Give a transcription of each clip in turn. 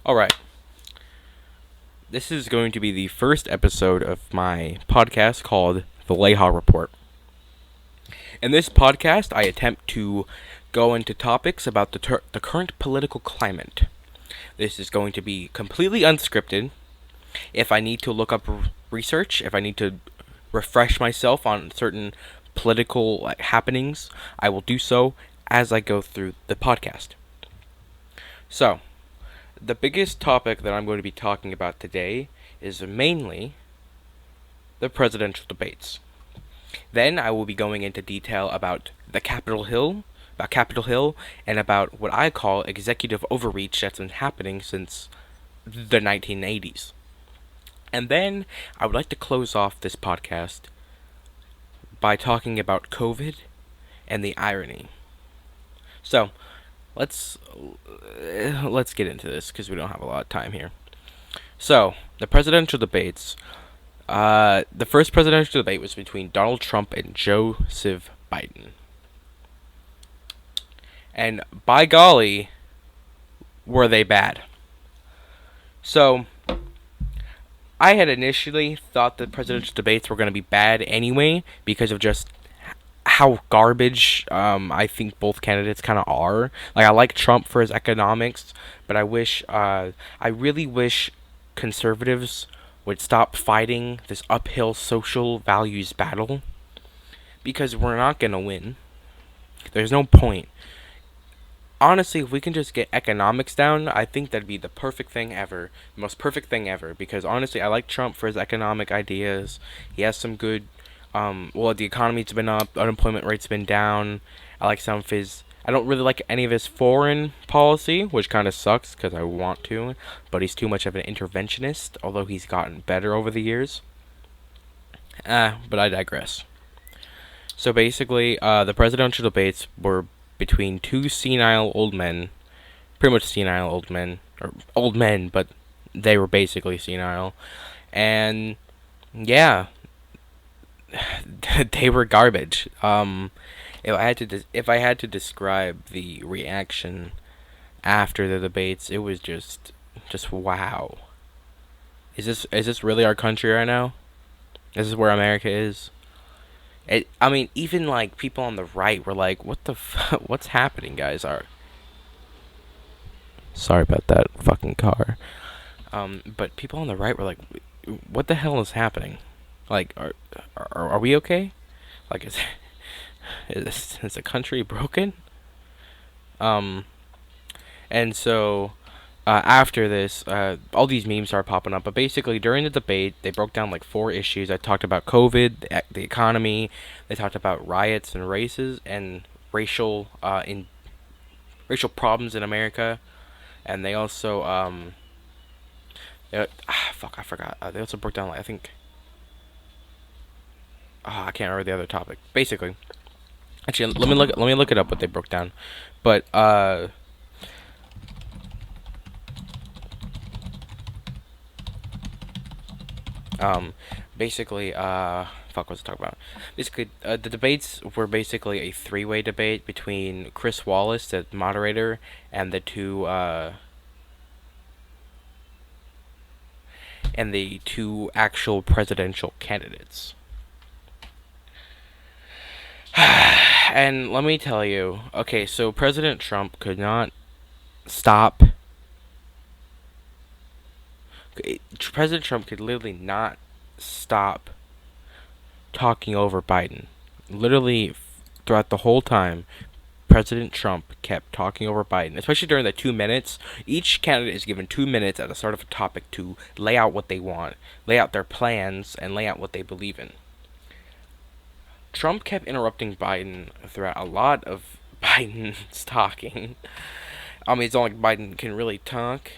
Alright, this is going to be the first episode of my podcast called The Leija Report. In this podcast, I attempt to go into topics about the current political climate. This is going to be completely unscripted. If I need to look up research, if I need to refresh myself on certain political happenings, I will do so as I go through the podcast. So, the biggest topic that I'm going to be talking about today is mainly the presidential debates. Then I will be going into detail about Capitol Hill, and about what I call executive overreach that's been happening since the 1980s. And then I would like to close off this podcast by talking about COVID and the irony. So, let's get into this because we don't have a lot of time here. So, the presidential debates. The first presidential debate was between Donald Trump and Joseph Biden. And by golly, were they bad. So, I had initially thought the presidential debates were going to be bad anyway because of just how garbage I think both candidates kind of are. Like, I like Trump for his economics, but I really wish conservatives would stop fighting this uphill social values battle, because we're not going to win. There's no point. Honestly, if we can just get economics down, I think that'd be the perfect thing ever. The most perfect thing ever. Because honestly, I like Trump for his economic ideas. He has some good, the economy's been up, unemployment rate's been down. I like some of his, I don't really like any of his foreign policy, which kind of sucks because I want to. But he's too much of an interventionist, although he's gotten better over the years. But I digress. So basically, the presidential debates were between two senile old men, pretty much senile old men, or old men, but they were basically senile, and yeah, they were garbage. If I had to describe the reaction after the debates, it was just wow. Is this really our country right now? This is where America is. I mean, even like people on the right were like, "What the what's happening, guys?" Sorry about that fucking car. But people on the right were like, "What the hell is happening? Like, are we okay? Like, is the country broken?" Um, and so after this, all these memes started popping up. But basically, during the debate, they broke down like four issues. I talked about COVID, the economy. They talked about riots and racial problems in America, and they also I forgot. They also broke down like, I think. I can't remember the other topic. Basically, actually, let me look it up what they broke down. But basically, fuck, what's I talking about? Basically, the debates were basically a three-way debate between Chris Wallace, the moderator, and the two actual presidential candidates. And let me tell you, okay, so President Trump could not stop. President Trump could literally not stop talking over Biden. Literally, throughout the whole time, President Trump kept talking over Biden, especially during the 2 minutes. Each candidate is given 2 minutes at the start of a topic to lay out what they want, lay out their plans, and lay out what they believe in. Trump kept interrupting Biden throughout a lot of Biden's talking. I mean, it's not like Biden can really talk.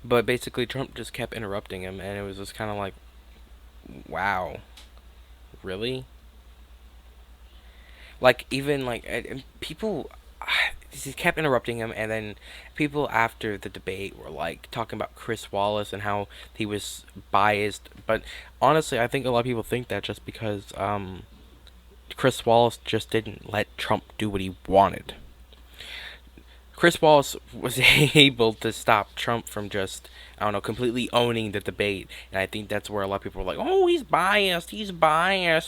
But basically, Trump just kept interrupting him, and it was just kind of like, wow, really? Like, even like people, he kept interrupting him, and then people after the debate were like talking about Chris Wallace and how he was biased. But honestly, I think a lot of people think that just because Chris Wallace just didn't let Trump do what he wanted. Chris Wallace was able to stop Trump from just, I don't know, completely owning the debate, and I think that's where a lot of people were like, "Oh, he's biased,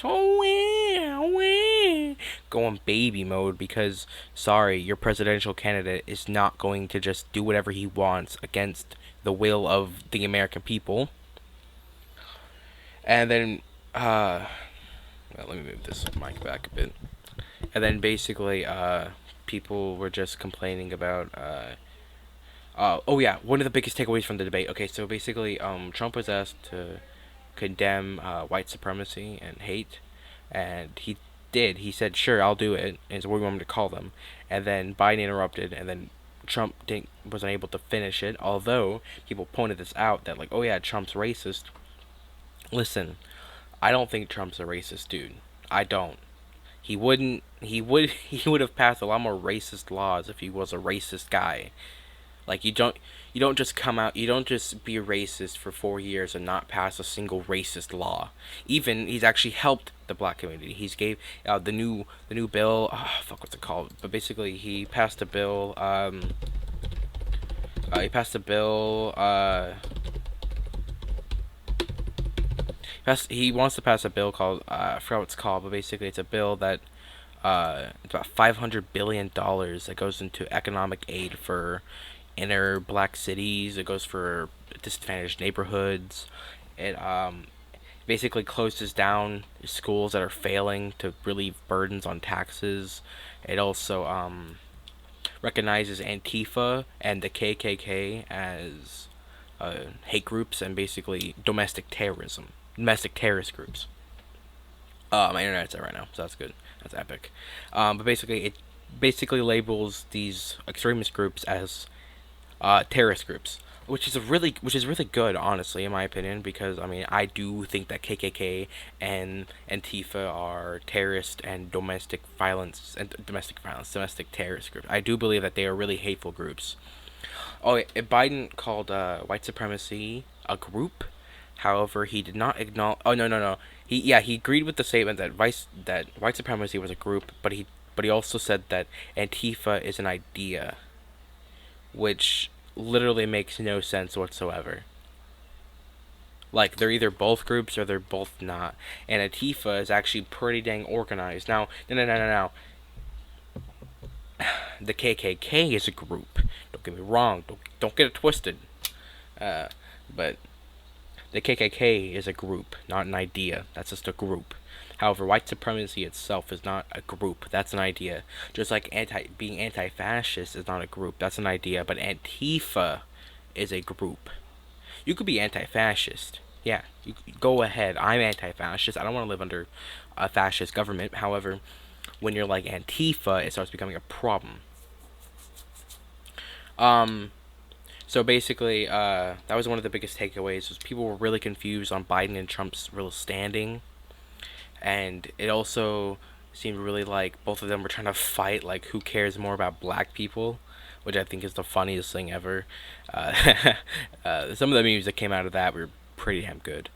oh yeah, oh yeah," going baby mode because, sorry, your presidential candidate is not going to just do whatever he wants against the will of the American people. And then, well, let me move this mic back a bit. And then basically, people were just complaining about, oh yeah, one of the biggest takeaways from the debate. Okay, so basically, Trump was asked to condemn white supremacy and hate, and he did. He said, "Sure, I'll do it." Is what we want him to call them. And then Biden interrupted, and then Trump wasn't able to finish it. Although people pointed this out that like, oh yeah, Trump's racist. Listen, I don't think Trump's a racist dude. I don't. He wouldn't. He would. He would have passed a lot more racist laws if he was a racist guy. Like you don't just come out, you don't just be a racist for 4 years and not pass a single racist law. Even he's actually helped the black community. He's gave the new bill. Oh, fuck, what's it called? But basically, he passed a bill. He passed a bill. He wants to pass a bill called I forgot what it's called, but basically it's a bill that it's about $500 billion that goes into economic aid for inner black cities. It goes for disadvantaged neighborhoods. It basically closes down schools that are failing to relieve burdens on taxes. It also recognizes Antifa and the KKK as hate groups and basically domestic terrorist groups. My internet's out right now, so that's good. That's epic. But basically, it basically labels these extremist groups as terrorist groups, which is really good, honestly, in my opinion, because I mean I do think that KKK and Antifa are terrorist and domestic terrorist groups. I do believe that they are really hateful groups. Oh, Biden called white supremacy a group. However, he did not acknowledge. Oh no. He agreed with the statement that white supremacy was a group, but he also said that Antifa is an idea, which literally makes no sense whatsoever. Like, they're either both groups or they're both not. And Antifa is actually pretty dang organized. Now, no. The KKK is a group. Don't get me wrong. Don't get it twisted. But the KKK is a group, not an idea. That's just a group. However, white supremacy itself is not a group. That's an idea. Just like being anti-fascist is not a group. That's an idea. But Antifa is a group. You could be anti-fascist. Yeah, you go ahead. I'm anti-fascist. I don't want to live under a fascist government. However, when you're like Antifa, it starts becoming a problem. So basically, that was one of the biggest takeaways. Was people were really confused on Biden and Trump's real standing. And it also seemed really like both of them were trying to fight, like, who cares more about black people, which I think is the funniest thing ever. Some of the memes that came out of that were pretty damn good.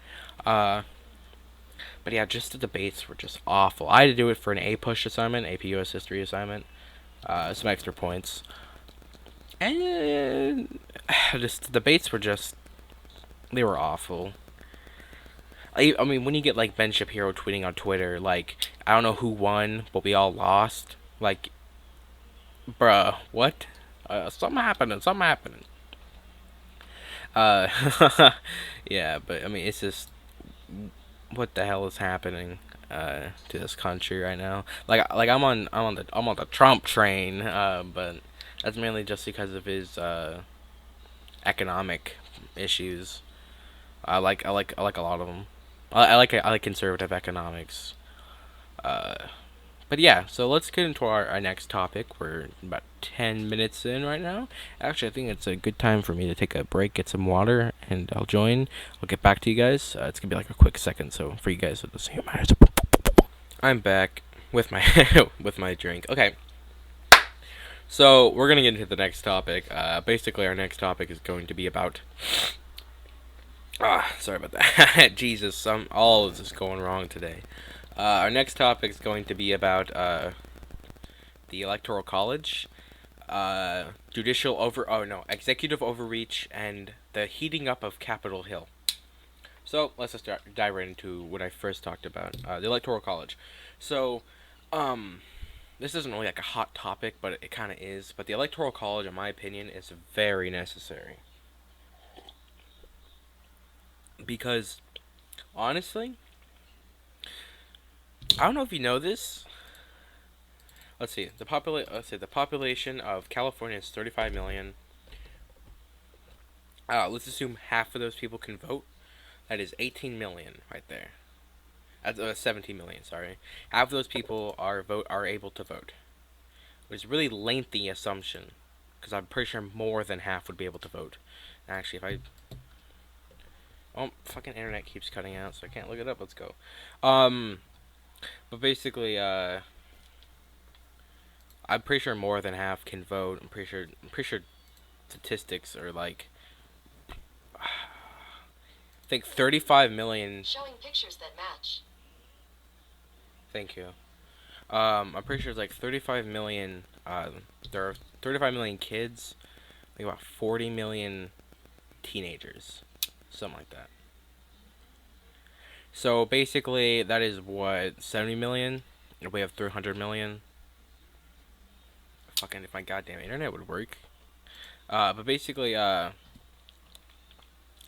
But yeah, just the debates were just awful. I had to do it for an A-push assignment, AP US History assignment, some extra points. And just the debates were just, they were awful. I mean, when you get, like, Ben Shapiro tweeting on Twitter, like, I don't know who won, but we all lost. Like, bruh, what? Something happening. Yeah, but, I mean, it's just, what the hell is happening, to this country right now? Like I'm on the Trump train, but that's mainly just because of his, economic issues. I like a lot of them. I like conservative economics. But yeah, so let's get into our next topic. We're about 10 minutes in right now. Actually, I think it's a good time for me to take a break, get some water, and I'll join. I'll get back to you guys. It's gonna be like a quick second, so for you guys, I'm back with my with my drink. Okay. So we're gonna get into the next topic. Basically, our next topic is going to be about. Sorry about that. Jesus, all of this is going wrong today. Our next topic is going to be about the Electoral College. executive overreach and the heating up of Capitol Hill. So let's just dive right into what I first talked about, the Electoral College. So, this isn't really like a hot topic, but it kind of is. But the Electoral College, in my opinion, is very necessary because honestly, I don't know if you know this. The population of California is 35 million. Let's assume half of those people can vote. That is 18 million right there. That's 17 million. Sorry, half of those people are able to vote, which is a really lengthy assumption, because I'm pretty sure more than half would be able to vote. Actually, if I fucking internet keeps cutting out, so I can't look it up. Let's go. But basically, I'm pretty sure more than half can vote. I'm pretty sure statistics are like, I think 35 million. Showing pictures that match. Thank you. I'm pretty sure it's like 35 million. There are 35 million kids, like about 40 million teenagers, something like that. So basically, that is what, 70 million. If we have 300 million. Fucking, if my goddamn internet would work. But basically,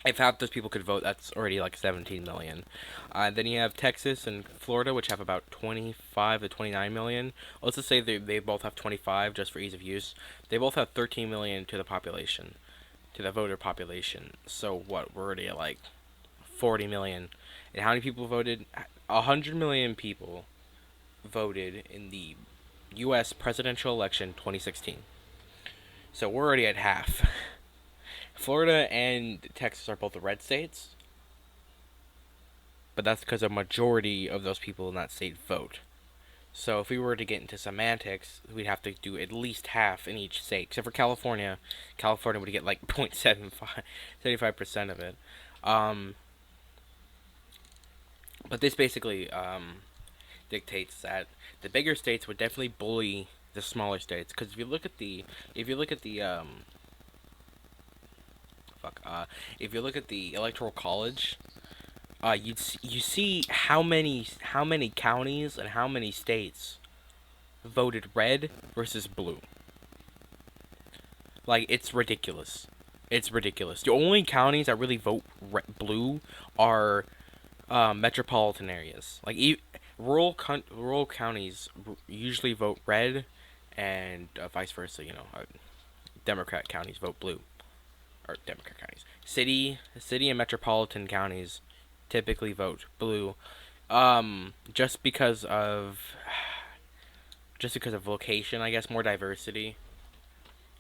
if half those people could vote, that's already like 17 million. Then you have Texas and Florida, which have about 25 to 29 million. Let's just say they both have 25, just for ease of use. They both have 13 million to the population, to the voter population. So what, we're already at like 40 million. And how many people voted? 100 million people voted in the U.S. presidential election 2016. So we're already at half. Florida and Texas are both red states, but that's because a majority of those people in that state vote. So if we were to get into semantics, we'd have to do at least half in each state, except for California. California would get like 75% of it. But this basically dictates that the bigger states would definitely bully the smaller states, because if you look at the electoral college, you see how many counties and how many states voted red versus blue. Like, it's ridiculous. It's ridiculous. The only counties that really vote blue are metropolitan areas. Like, rural counties usually vote red, and vice versa. Democrat counties vote blue, or Democrat counties. City and metropolitan counties typically vote blue, just because of location, I guess, more diversity.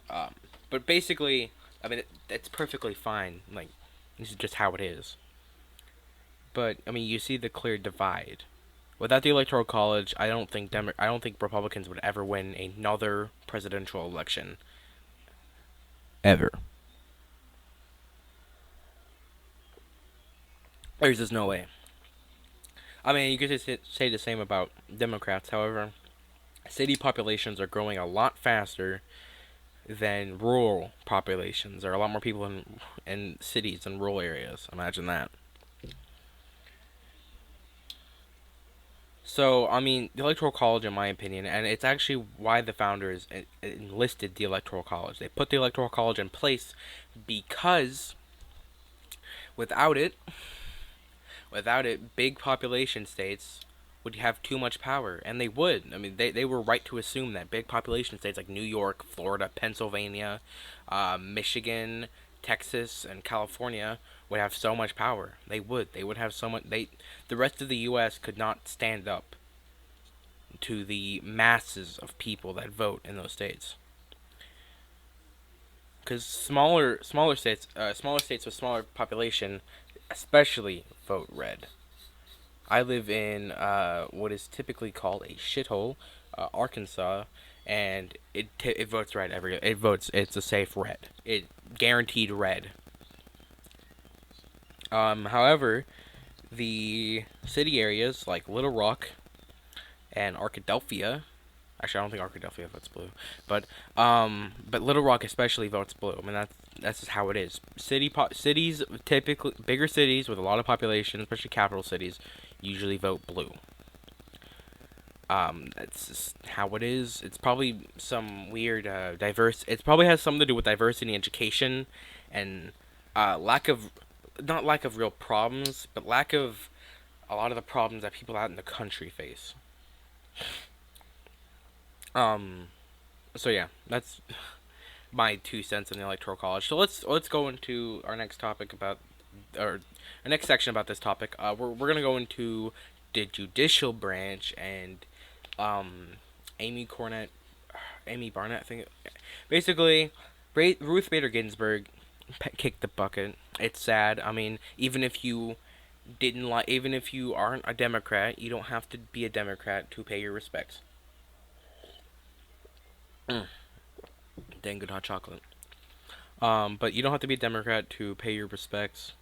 But basically, I mean, it's perfectly fine. Like, this is just how it is. But I mean, you see the clear divide. Without the Electoral College, I don't think Republicans would ever win another presidential election. Ever. There's just no way. I mean, you could just say the same about Democrats. However, city populations are growing a lot faster than rural populations. There are a lot more people in cities than rural areas. Imagine that. So, I mean, the Electoral College, in my opinion, and it's actually why the founders enlisted the Electoral College. They put the Electoral College in place because without it, big population states would have too much power, and they would. I mean, they were right to assume that big population states like New York, Florida, Pennsylvania, Michigan, Texas, and California would have so much power. They would have so much. The rest of the U.S. could not stand up to the masses of people that vote in those states. Because smaller states with smaller population, especially vote red. I live in what is typically called a shithole, Arkansas, and it votes red It's a safe red. It guaranteed red. However, the city areas like Little Rock and Arkadelphia, Actually, I don't think Arkadelphia votes blue, but Little Rock especially votes blue. I mean, that's just how it is. Cities, typically bigger cities with a lot of population, especially capital cities, usually vote blue. That's just how it is. It's probably some weird diverse. It probably has something to do with diversity in education, and lack of, not lack of real problems, but lack of a lot of the problems that people out in the country face. Um, so yeah, that's my 2 cents in the electoral college. So let's go into our next topic about, or our next section about this topic. We're gonna go into the judicial branch and um, Amy Cornett, Amy Barnett, I think. Basically, Ruth Bader Ginsburg kicked the bucket. It's sad. I mean, even if you aren't a Democrat, you don't have to be a Democrat to pay your respects. Mm, dang good hot chocolate. But you don't have to be a Democrat to pay your respects.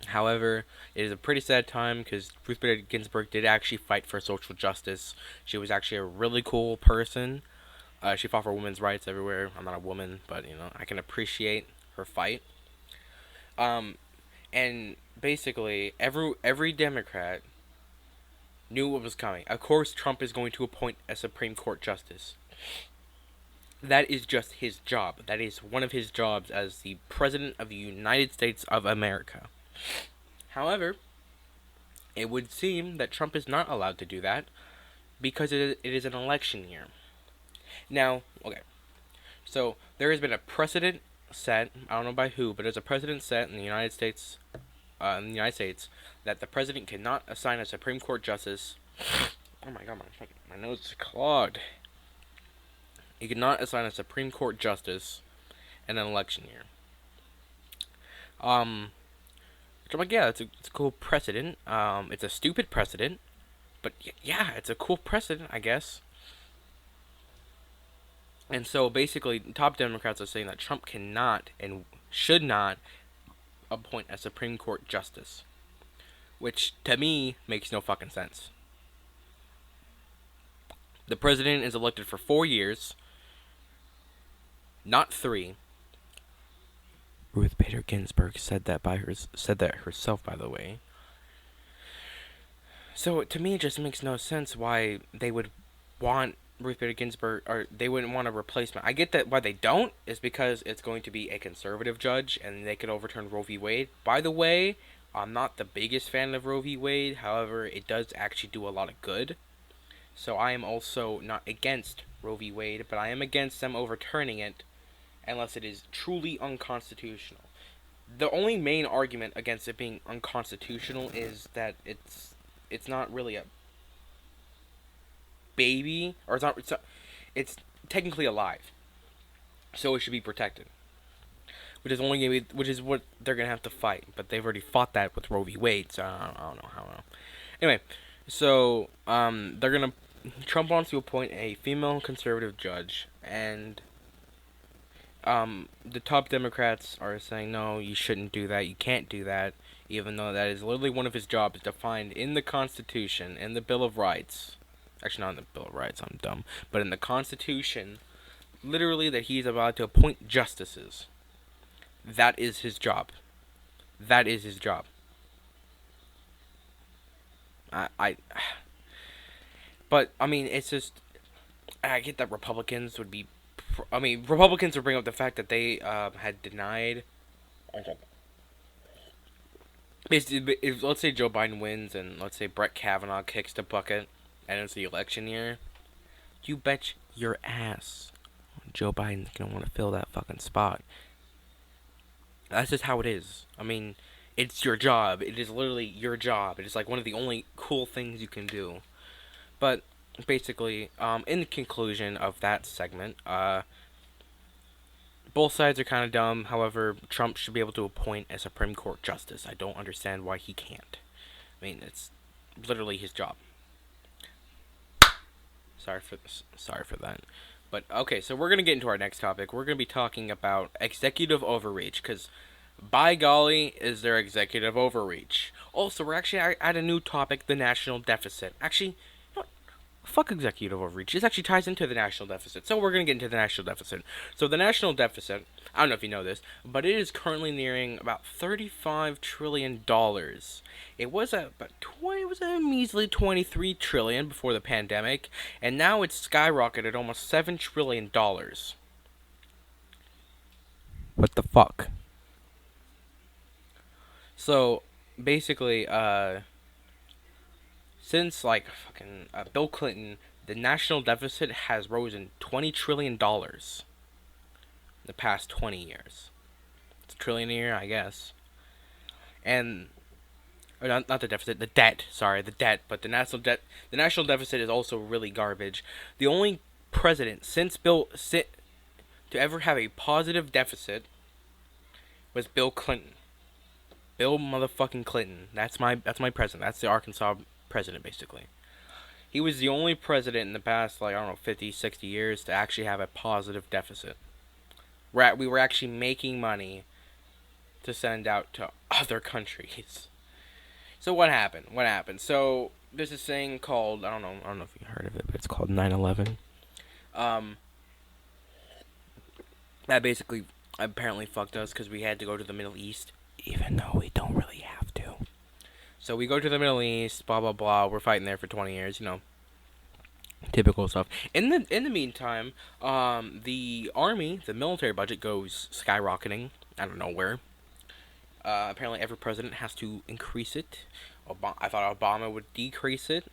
However, it is a pretty sad time because Ruth Bader Ginsburg did actually fight for social justice. She was actually a really cool person. She fought for women's rights everywhere. I'm not a woman, but I can appreciate her fight. Um, and basically, every Democrat knew what was coming. Of course, Trump is going to appoint a Supreme Court justice. That is just his job. That is one of his jobs as the President of the United States of America. However, it would seem that Trump is not allowed to do that because it is an election year. Now, okay, so there has been a precedent set. I don't know by who, but there's a precedent set in the United States. That the president cannot assign a Supreme Court justice. Oh my god, my nose is clogged. He cannot assign a Supreme Court justice in an election year. Which I'm like, yeah, it's a cool precedent. It's a stupid precedent, but yeah, it's a cool precedent, I guess. And so basically, top Democrats are saying that Trump cannot and should not appoint a Supreme Court justice, which to me makes no fucking sense. The president is elected for 4 years, not 3. Ruth Bader Ginsburg said that herself, by the way. So to me, it just makes no sense why they would want Ruth Bader Ginsburg, or they wouldn't want a replacement. I get that why they don't is because it's going to be a conservative judge, and they could overturn Roe v. Wade. By the way, I'm not the biggest fan of Roe v. Wade. However, it does actually do a lot of good. So I am also not against Roe v. Wade, but I am against them overturning it unless it is truly unconstitutional. The only main argument against it being unconstitutional is that it's not really a baby, or it's technically alive, so it should be protected. Which is what they're gonna have to fight, but they've already fought that with Roe v. Wade, so I don't know. Anyway, so Trump wants to appoint a female conservative judge, and the top Democrats are saying, no, you shouldn't do that, you can't do that, even though that is literally one of his jobs defined in the Constitution, in the Bill of Rights. Actually, not in the Bill of Rights, I'm dumb. But in the Constitution, literally that he's allowed to appoint justices. That is his job. That is his job. But, I mean, it's just, I get that Republicans would bring up the fact that they had denied. Basically, if let's say Joe Biden wins and let's say Brett Kavanaugh kicks the bucket and it's the election year, you bet your ass Joe Biden's gonna want to fill that fucking spot. That's just how it is. I mean, it's your job. It is literally your job. It is like one of the only cool things you can do. But basically, in the conclusion of that segment, both sides are kind of dumb. However, Trump should be able to appoint a Supreme Court justice. I don't understand why he can't. I mean, it's literally his job. Sorry for that. But okay, so we're gonna get into our next topic. We're gonna be talking about executive overreach, because by golly, is there executive overreach? Also, we're actually at a new topic: the national deficit. Actually, Fuck executive overreach. This actually ties into the national deficit. So we're going to get into the national deficit. So the national deficit, I don't know if you know this, but it is currently nearing about $35 trillion. It was it was a measly 23 trillion before the pandemic, and now it's skyrocketed almost $7 trillion. What the fuck? So basically, since like fucking Bill Clinton, the national deficit has risen $20 trillion in the past 20 years. It's a trillion a year, I guess. And or not the deficit, the debt. Sorry, the debt. But the national deficit is also really garbage. The only president since to ever have a positive deficit was Bill Clinton. Bill motherfucking Clinton. That's my president. That's the Arkansas president, basically. He was the only president in the past, like, I don't know, 50, 60 years to actually have a positive deficit. We were actually making money to send out to other countries. So what happened? What happened? So there's this thing called, I don't know if you heard of it, but it's called 9/11. Um, that basically apparently fucked us because we had to go to the Middle East, even though we don't really have to. So we go to the Middle East, blah blah blah. We're fighting there for 20 years, typical stuff. In the meantime, the army, the military budget goes skyrocketing out of nowhere. Apparently, every president has to increase it. I thought Obama would decrease it,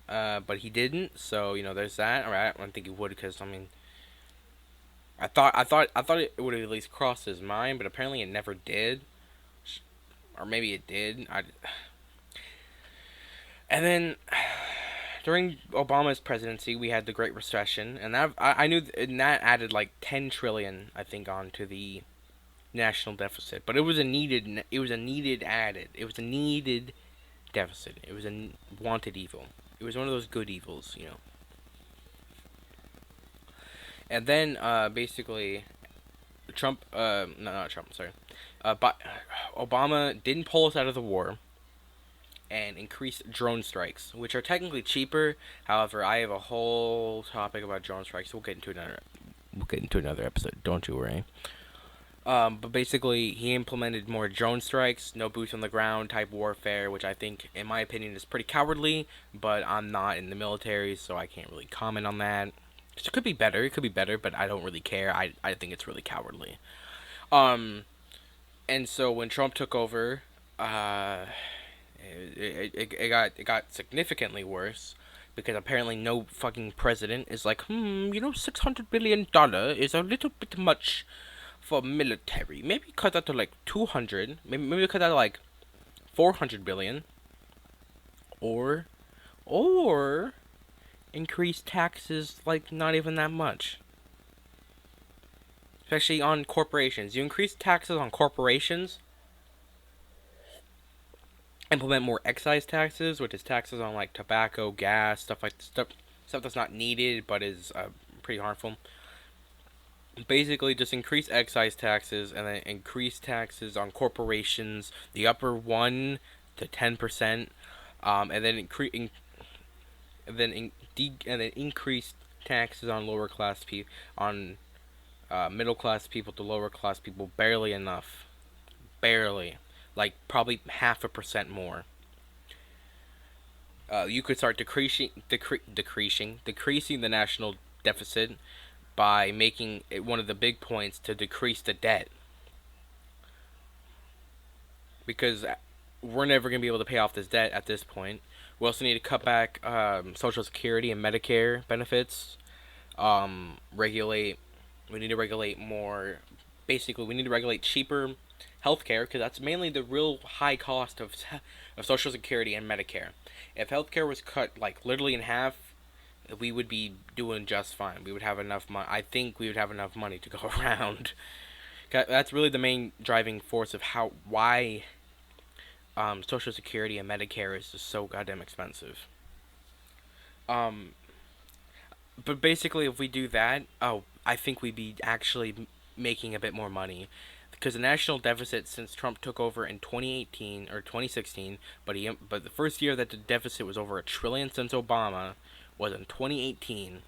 but he didn't. So there's that. All right, I don't think he would because I thought it would have at least crossed his mind, but apparently it never did, or maybe it did. And then during Obama's presidency, we had the Great Recession, and I knew that added like 10 trillion, I think, onto the national deficit. But it was a needed deficit. It was a wanted evil. It was one of those good evils. And then basically, Trump, no, not Trump, sorry, but Obama didn't pull us out of the war and increased drone strikes, which are technically cheaper. However, I have a whole topic about drone strikes. We'll get into another episode. Don't you worry. But basically, he implemented more drone strikes, no boots on the ground type warfare, which I think, in my opinion, is pretty cowardly. But I'm not in the military, so I can't really comment on that. It could be better. It could be better, but I don't really care. I think it's really cowardly. And so when Trump took over, it got significantly worse because apparently no fucking president is like, $600 billion is a little bit much for military. Maybe cut that to like 200. Maybe cut that to like 400 billion. Or increase taxes like not even that much. Especially on corporations. You increase taxes on corporations, implement more excise taxes, which is taxes on like tobacco, gas, stuff that's not needed but is pretty harmful. Basically, just increase excise taxes and then increase taxes on corporations, the upper 1 to 10%, and then increase taxes on lower class people, on middle class people to lower class people, barely enough, like probably 0.5% more. You could start decreasing the national deficit by making it one of the big points to decrease the debt, because we're never going to be able to pay off this debt at this point. We also need to cut back Social Security and Medicare benefits. We need to regulate more. Basically, we need to regulate cheaper healthcare, because that's mainly the real high cost of Social Security and Medicare. If healthcare was cut like literally in half, we would be doing just fine. We would have enough money. I think we would have enough money to go around. That's really the main driving force of why Social Security and Medicare is just so goddamn expensive. But basically, if we do that, I think we'd be actually making a bit more money. Because the national deficit since Trump took over in 2018 or 2016, but the first year that the deficit was over $1 trillion since Obama was in 2018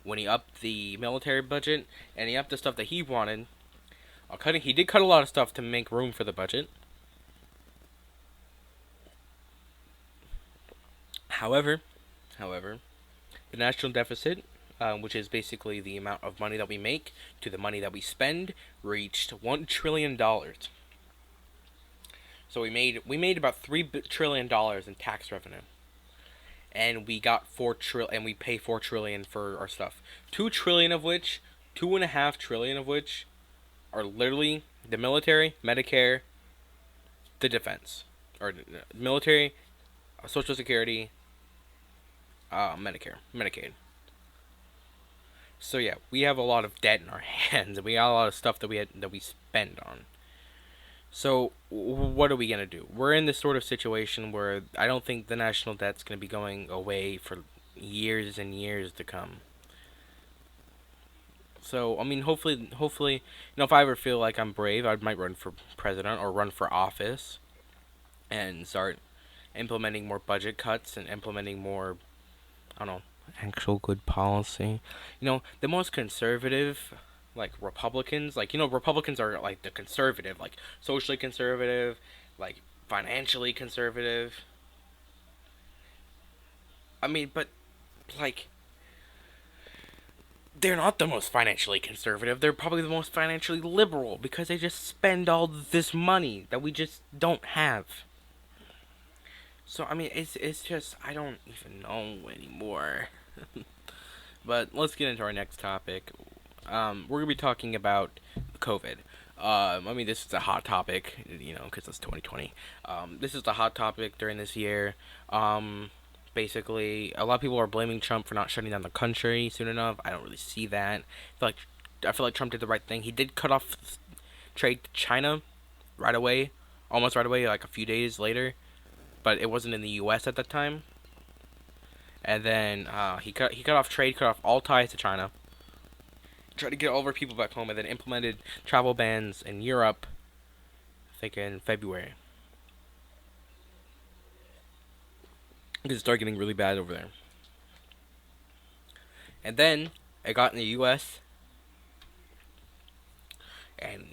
when he upped the military budget and he upped the stuff that he wanted. He did cut a lot of stuff to make room for the budget. However, the national deficit, which is basically the amount of money that we make to the money that we spend, reached $1 trillion. So we made about $3 trillion in tax revenue, and we got and we pay $4 trillion for our stuff. 2 trillion of which, 2.5 trillion of which, are literally the military, Medicare, the defense, or military, Social Security, Medicare, Medicaid. So yeah, we have a lot of debt in our hands, and we got a lot of stuff that we spend on. So what are we gonna do? We're in this sort of situation where I don't think the national debt's gonna be going away for years and years to come. So I mean, hopefully, if I ever feel like I'm brave, I might run for president or run for office, and start implementing more budget cuts and implementing more, I don't know, actual good policy. The most conservative, like Republicans, Republicans are like the conservative, like socially conservative, like financially conservative. I mean, but like they're not the most financially conservative. They're probably the most financially liberal because they just spend all this money that we just don't have. So I mean, it's just I don't even know anymore. But let's get into our next topic. We're gonna be talking about COVID. I mean, this is a hot topic, because it's 2020. This is a hot topic during this year. Basically, a lot of people are blaming Trump for not shutting down the country soon enough. I don't really see that. I feel like Trump did the right thing. He did cut off trade to China right away, almost right away, like a few days later. But it wasn't in the U.S. at that time. And then he cut off trade, cut off all ties to China. Tried to get all of our people back home, and then implemented travel bans in Europe, I think in February. Because it started getting really bad over there. And then it got in the U.S. And,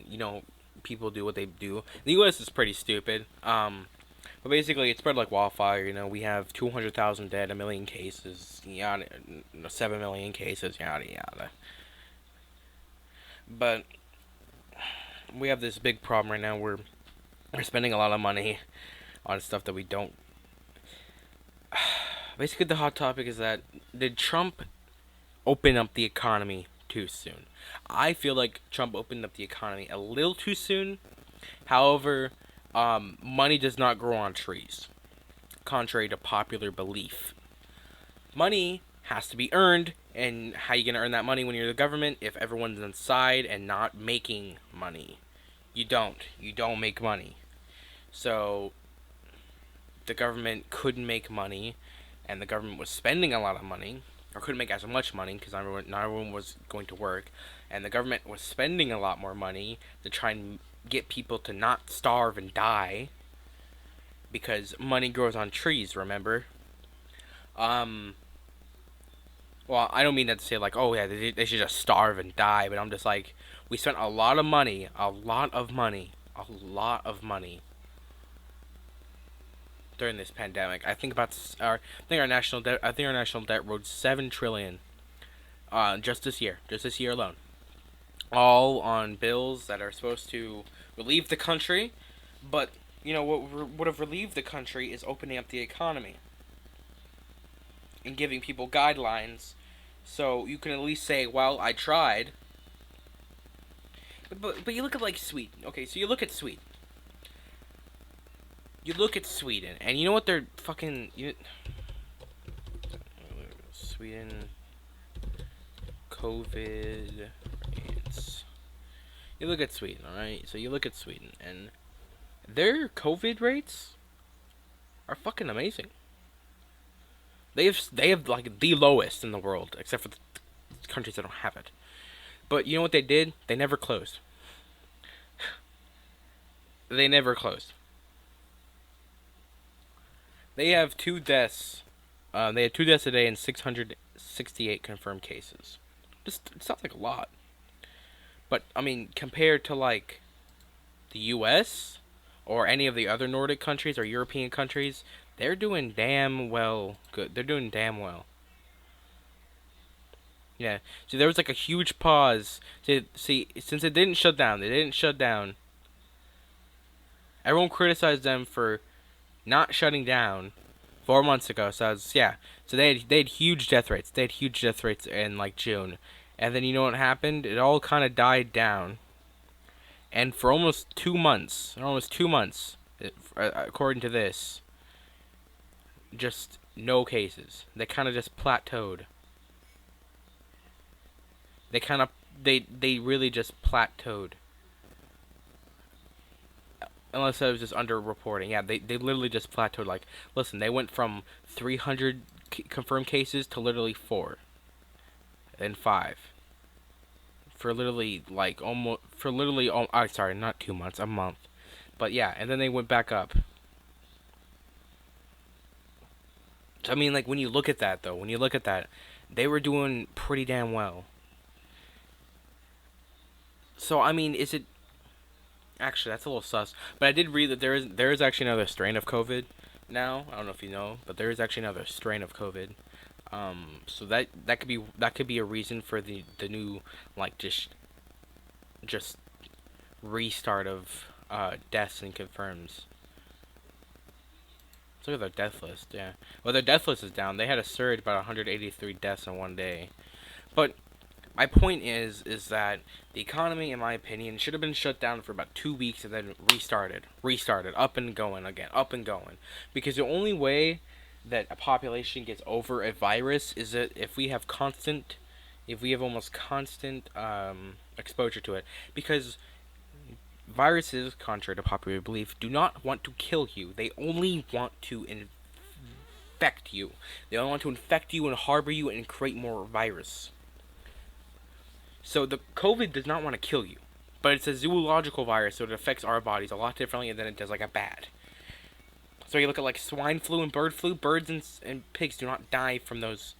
people do what they do. The U.S. is pretty stupid. But basically, it spread like wildfire. We have 200,000 dead, 1 million cases, yada, 7 million cases, yada, yada. But we have this big problem right now where we're spending a lot of money on stuff that we don't. Basically, the hot topic is that did Trump open up the economy too soon? I feel like Trump opened up the economy a little too soon. However, money does not grow on trees, contrary to popular belief. Money has to be earned, and how you gonna earn that money when you're the government if everyone's inside and not making money? You don't make money. So the government couldn't make money, and the government was spending a lot of money, or couldn't make as much money because not everyone was going to work, and the government was spending a lot more money to try and get people to not starve and die, because money grows on trees, remember? Well, I don't mean that to say like, oh yeah, they should just starve and die, but I'm just like, we spent a lot of money during this pandemic. I think our national debt rose 7 trillion, just this year alone, all on bills that are supposed to relieve the country. But what would have relieved the country is opening up the economy and giving people guidelines, so you can at least say, well, I tried. But you look at like Sweden. Okay, so you look at Sweden. And you know what they're fucking Sweden COVID rates. You look at Sweden, all right? So you look at Sweden, and their COVID rates are fucking amazing. They have like the lowest in the world, except for the countries that don't have it. But you know what they did? They never closed. They never closed. They have 2 deaths. They had 2 deaths a day and 68 confirmed cases. Just it sounds like a lot, but I mean, compared to like the U.S. or any of the other Nordic countries or European countries, they're doing damn well. Good, they're doing damn well. Yeah. See, there was like a huge pause. See, since it didn't shut down, they didn't shut down. Everyone criticized them for not shutting down 4 months ago. So yeah. So they had huge death rates. They had huge death rates in like June, and then you know what happened? It all kind of died down. And for almost 2 months, according to this, just no cases. They kind of just plateaued. They kind of they really just plateaued. Unless I was just underreporting. Yeah, they literally just plateaued. Like, listen, they went from 300 confirmed cases to literally 4 and 5 for literally like almost for literally. Sorry, not 2 months, a month. But yeah, and then they went back up. So, I mean, like when you look at that though, they were doing pretty damn well. So I mean, is it actually that's a little sus? But I did read that there is actually another strain of COVID now. I don't know if you know, but there is actually another strain of COVID. So that could be a reason for the new like just restart of deaths and confirms. Let's look at their death list. Yeah, well their death list is down. They had a surge about 183 deaths in one day. But my point is that the economy, in my opinion, should have been shut down for about 2 weeks and then restarted, up and going again, up and going. Because the only way that a population gets over a virus is that if we have almost constant exposure to it. Because viruses, contrary to popular belief, do not want to kill you. They only want to infect you. They only want to infect you and harbor you and create more virus. So the COVID does not want to kill you, but it's a zoological virus, so it affects our bodies a lot differently than it does like a bat. So you look at like swine flu and bird flu. Birds and pigs do not die from those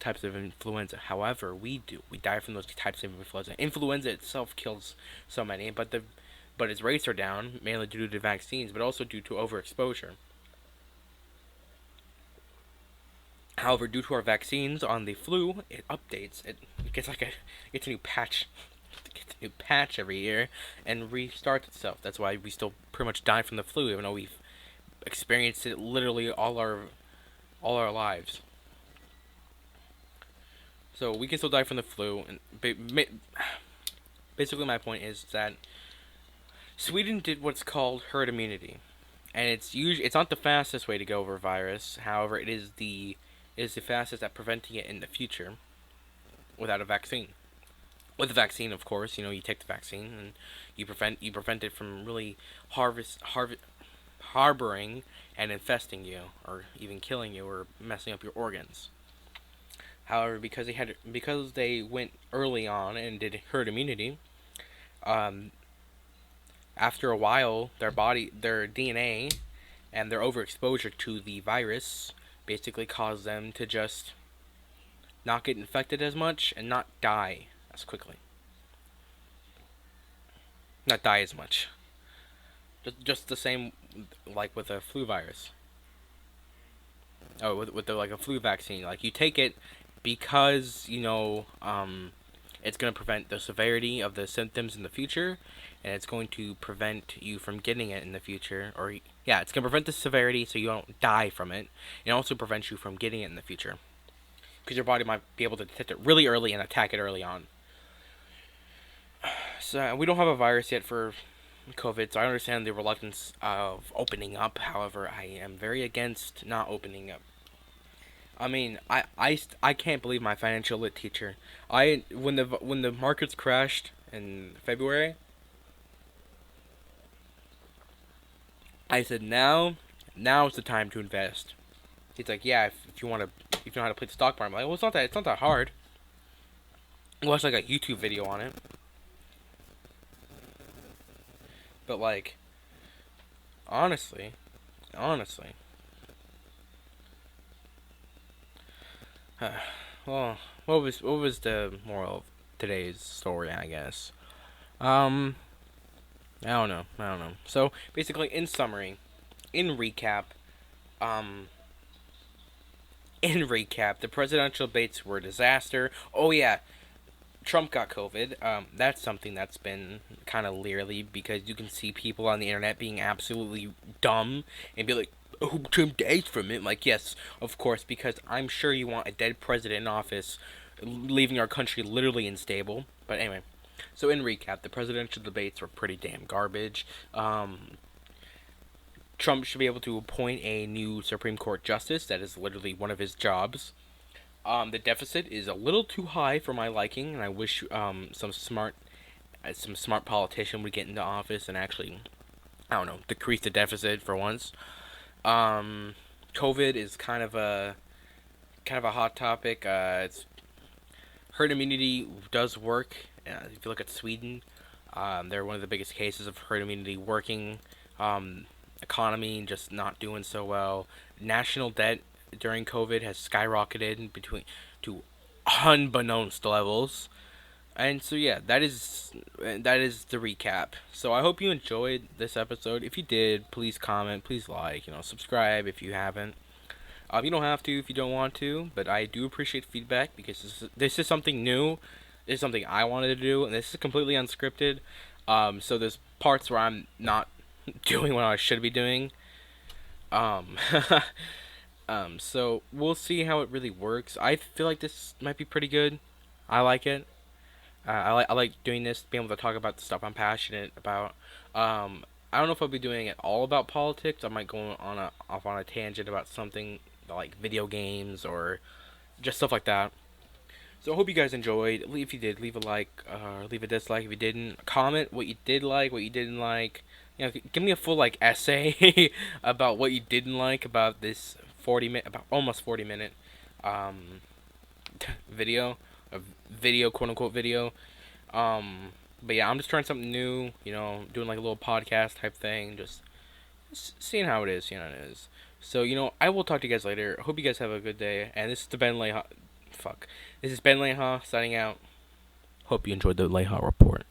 types of influenza. However, we do. We die from those types of influenza. Influenza itself kills so many, but its rates are down mainly due to vaccines, but also due to overexposure. However, due to our vaccines on the flu, it updates. It gets like it's a new patch. It gets a new patch every year and restarts itself. That's why we still pretty much die from the flu, even though we've experienced it literally all our lives. So we can still die from the flu, and basically my point is that Sweden did what's called herd immunity, and it's not the fastest way to go over a virus. However, it is the fastest at preventing it in the future without a vaccine. With a vaccine, of course, you take the vaccine and you prevent it from really harboring and infesting you, or even killing you, or messing up your organs. However, because they went early on and did herd immunity, um, after a while, their DNA, and their overexposure to the virus basically caused them to just not get infected as much and not die as quickly. Not die as much. Just the same like with a flu virus. Oh, with like a flu vaccine. Like you take it because it's going to prevent the severity of the symptoms in the future, and it's going to prevent you from getting it in the future. Or yeah, it's going to prevent the severity so you don't die from it. It also prevents you from getting it in the future, because your body might be able to detect it really early and attack it early on. So we don't have a virus yet for COVID, so I understand the reluctance of opening up. However, I am very against not opening up. I mean, I can't believe my financial lit teacher. When the markets crashed in February, I said now's the time to invest. He's like, yeah, if you know how to play the stock market. I'm like, well, it's not that hard. Watch like a YouTube video on it. But like, honestly, Well, what was the moral of today's story? I guess. Um, I don't know. I don't know. So basically, in summary, in recap, um, the presidential debates were a disaster. Oh yeah, Trump got COVID. That's something that's been kind of leery because you can see people on the internet being absolutely dumb and be like, "Oh, Trump died from it." Like, yes, of course, because I'm sure you want a dead president in office, leaving our country literally unstable. But anyway, so in recap, the presidential debates were pretty damn garbage. Trump should be able to appoint a new Supreme Court justice. That is literally one of his jobs. The deficit is a little too high for my liking, and I wish some smart politician would get into office and actually, I don't know, decrease the deficit for once. Um, COVID is kind of a hot topic. It's herd immunity does work. If you look at Sweden, they're one of the biggest cases of herd immunity working. Economy just not doing so well. National debt during COVID has skyrocketed between to unbeknownst levels. And so yeah, that is the recap. So I hope you enjoyed this episode. If you did, please comment, please like, subscribe if you haven't. You don't have to if you don't want to, but I do appreciate feedback because this is something new. This is something I wanted to do, and this is completely unscripted. So there's parts where I'm not doing what I should be doing. Um, so we'll see how it really works. I feel like this might be pretty good. I like it. I like doing this, being able to talk about the stuff I'm passionate about. I don't know if I'll be doing it all about politics. I might go off on a tangent about something like video games or just stuff like that. So I hope you guys enjoyed. If you did, leave a like, leave a dislike. If you didn't, comment what you did like, what you didn't like. Give me a full like essay about what you didn't like about this 40 minute, about almost 40 minute, um, video, a video, quote unquote video. But yeah, I'm just trying something new. Doing like a little podcast type thing. Just seeing how it is. It is. So I will talk to you guys later. Hope you guys have a good day. And this is the Ben Leija. Fuck. This is Ben Leija signing out. Hope you enjoyed the Leija Report.